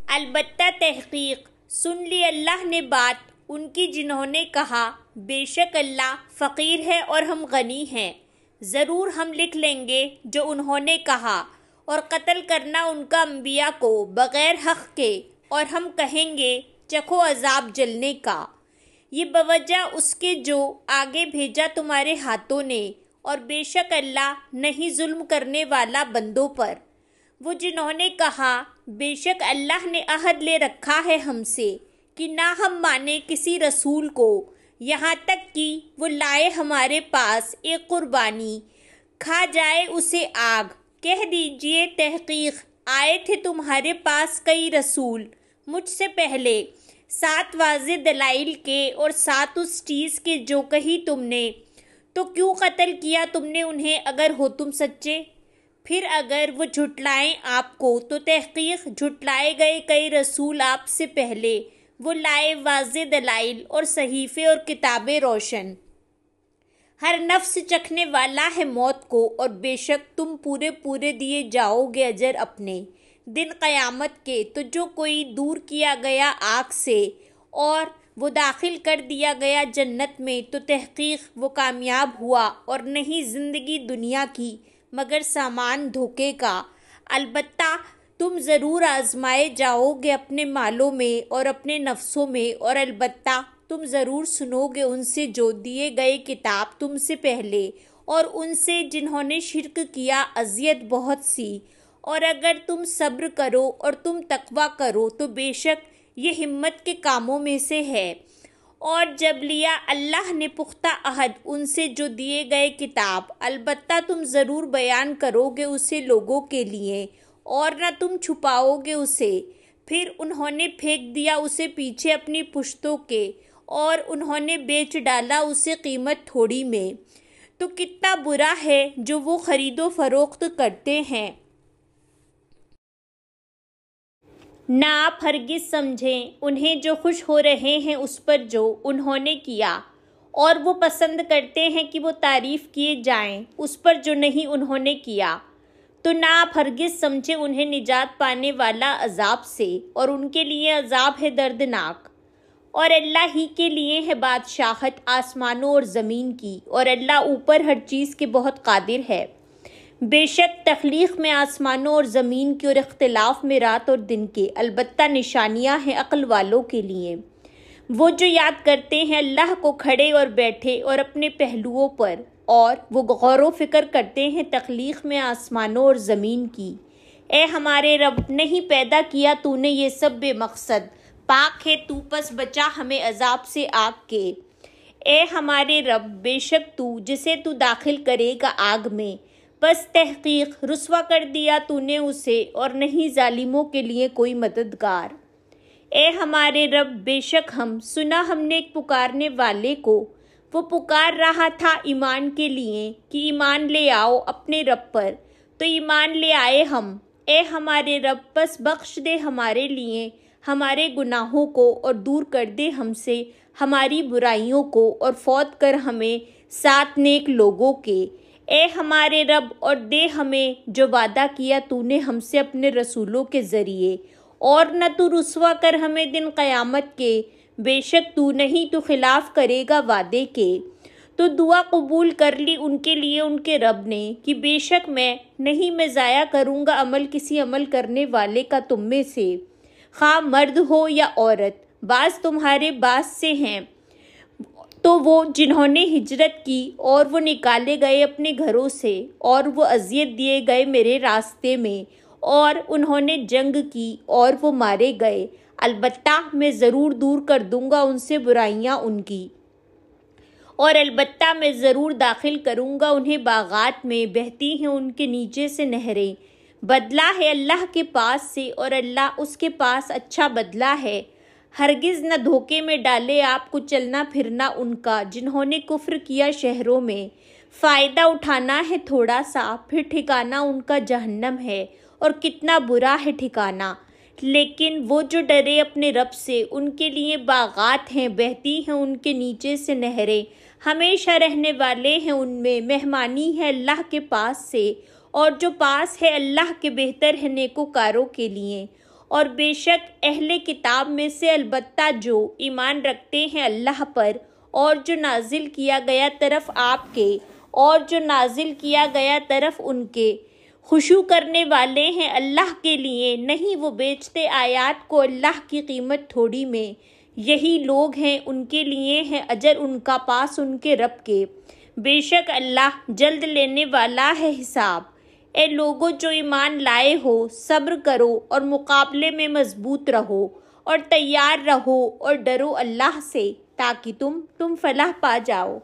البتہ تحقیق سن لی اللہ نے بات ان کی جنہوں نے کہا بے شک اللہ فقیر ہے اور ہم غنی ہیں، ضرور ہم لکھ لیں گے جو انہوں نے کہا، اور قتل کرنا ان کا انبیاء کو بغیر حق کے، اور ہم کہیں گے چکھو عذاب جلنے کا، یہ بوجہ اس کے جو آگے بھیجا تمہارے ہاتھوں نے، اور بے شک اللہ نہیں ظلم کرنے والا بندوں پر۔ وہ جنہوں نے کہا بے شک اللہ نے عہد لے رکھا ہے ہم سے کہ نہ ہم مانے کسی رسول کو یہاں تک کہ وہ لائے ہمارے پاس ایک قربانی، کھا جائے اسے آگ۔ کہہ دیجئے تحقیق آئے تھے تمہارے پاس کئی رسول مجھ سے پہلے، 7 واضح دلائل کے اور 7 اس چیز کے جو کہی تم نے، تو کیوں قتل کیا تم نے انہیں اگر ہو تم سچے؟ پھر اگر وہ جھٹلائیں آپ کو تو تحقیق جھٹلائے گئے کئی رسول آپ سے پہلے، وہ لائے واضح دلائل اور صحیفے اور کتابیں روشن۔ ہر نفس چکھنے والا ہے موت کو، اور بے شک تم پورے دیے جاؤ گے اجر اپنے دن قیامت کے۔ تو جو کوئی دور کیا گیا آگ سے اور وہ داخل کر دیا گیا جنت میں، تو تحقیق وہ کامیاب ہوا، اور نہیں زندگی دنیا کی مگر سامان دھوکے کا۔ البتہ تم ضرور آزمائے جاؤ گے اپنے مالوں میں اور اپنے نفسوں میں، اور البتہ تم ضرور سنو گے ان سے جو دیے گئے کتاب تم سے پہلے، اور ان سے جنہوں نے شرک کیا اذیت بہت سی۔ اور اگر تم صبر کرو اور تم تقویٰ کرو تو بے شک یہ ہمت کے کاموں میں سے ہے۔ اور جب لیا اللہ نے پختہ عہد ان سے جو دیے گئے کتاب، البتہ تم ضرور بیان کرو گے اسے لوگوں کے لیے، اور نہ تم چھپاؤ گے اسے۔ پھر انہوں نے پھینک دیا اسے پیچھے اپنی پشتوں کے، اور انہوں نے بیچ ڈالا اسے قیمت تھوڑی میں۔ تو کتنا برا ہے جو وہ خرید و فروخت کرتے ہیں۔ نہ آپ ہرگز سمجھیں انہیں جو خوش ہو رہے ہیں اس پر جو انہوں نے کیا، اور وہ پسند کرتے ہیں کہ وہ تعریف کیے جائیں اس پر جو نہیں انہوں نے کیا۔ تو نہ آپ ہرگز سمجھیں انہیں نجات پانے والا عذاب سے، اور ان کے لیے عذاب ہے دردناک۔ اور اللہ ہی کے لیے ہے بادشاہت آسمانوں اور زمین کی، اور اللہ اوپر ہر چیز کے بہت قادر ہے۔ بے شک تخلیق میں آسمانوں اور زمین کی اور اختلاف میں رات اور دن کے البتہ نشانیاں ہیں عقل والوں کے لیے۔ وہ جو یاد کرتے ہیں اللہ کو کھڑے اور بیٹھے اور اپنے پہلوؤں پر، اور وہ غور و فکر کرتے ہیں تخلیق میں آسمانوں اور زمین کی۔ اے ہمارے رب، نہیں پیدا کیا تو نے یہ سب بے مقصد، پاک ہے تو پس بچا ہمیں عذاب سے آگ کے۔ اے ہمارے رب، بے شک تو جسے تو داخل کرے گا آگ میں، بس تحقیق رسوا کر دیا تو نے اسے، اور نہیں ظالموں کے لیے کوئی مددگار۔ اے ہمارے رب، بے شک سنا ہم نے ایک پکارنے والے کو، وہ پکار رہا تھا ایمان کے لیے کہ ایمان لے آؤ اپنے رب پر، تو ایمان لے آئے ہم۔ اے ہمارے رب، بس بخش دے ہمارے لیے ہمارے گناہوں کو، اور دور کر دے ہم سے ہماری برائیوں کو، اور فوت کر ہمیں ساتھ نیک لوگوں کے۔ اے ہمارے رب، اور دے ہمیں جو وعدہ کیا تو نے ہم سے اپنے رسولوں کے ذریعے، اور نہ تو رسوا کر ہمیں دن قیامت کے، بے شک تو نہیں تو خلاف کرے گا وعدے کے۔ تو دعا قبول کر لی ان کے لیے ان کے رب نے کہ بے شک میں ضائع کروں گا عمل کسی عمل کرنے والے کا تم میں سے، خواہ مرد ہو یا عورت، بعض تمہارے بعض سے ہیں۔ تو وہ جنہوں نے ہجرت کی اور وہ نکالے گئے اپنے گھروں سے، اور وہ اذیت دیے گئے میرے راستے میں، اور انہوں نے جنگ کی اور وہ مارے گئے، البتہ میں ضرور دور کر دوں گا ان سے برائیاں ان کی، اور البتہ میں ضرور داخل کروں گا انہیں باغات میں بہتی ہیں ان کے نیچے سے نہریں۔ بدلہ ہے اللہ کے پاس سے، اور اللہ اس کے پاس اچھا بدلہ ہے۔ ہرگز نہ دھوکے میں ڈالے آپ کو چلنا پھرنا ان کا جنہوں نے کفر کیا شہروں میں۔ فائدہ اٹھانا ہے تھوڑا سا، پھر ٹھکانہ ان کا جہنم ہے، اور کتنا برا ہے ٹھکانہ۔ لیکن وہ جو ڈرے اپنے رب سے، ان کے لیے باغات ہیں، بہتی ہیں ان کے نیچے سے نہریں، ہمیشہ رہنے والے ہیں ان میں، مہمانی ہے اللہ کے پاس سے، اور جو پاس ہے اللہ کے بہتر ہے نیکوکاروں کے لیے۔ اور بے شک اہل کتاب میں سے البتہ جو ایمان رکھتے ہیں اللہ پر اور جو نازل کیا گیا طرف آپ کے اور جو نازل کیا گیا طرف ان کے، خشوع کرنے والے ہیں اللہ کے لیے، نہیں وہ بیچتے آیات کو اللہ کی قیمت تھوڑی میں، یہی لوگ ہیں ان کے لیے ہے اجر ان کا پاس ان کے رب کے، بے شک اللہ جلد لینے والا ہے حساب۔ اے لوگو جو ایمان لائے ہو، صبر کرو اور مقابلے میں مضبوط رہو اور تیار رہو اور ڈرو اللہ سے تاکہ تم فلاح پا جاؤ۔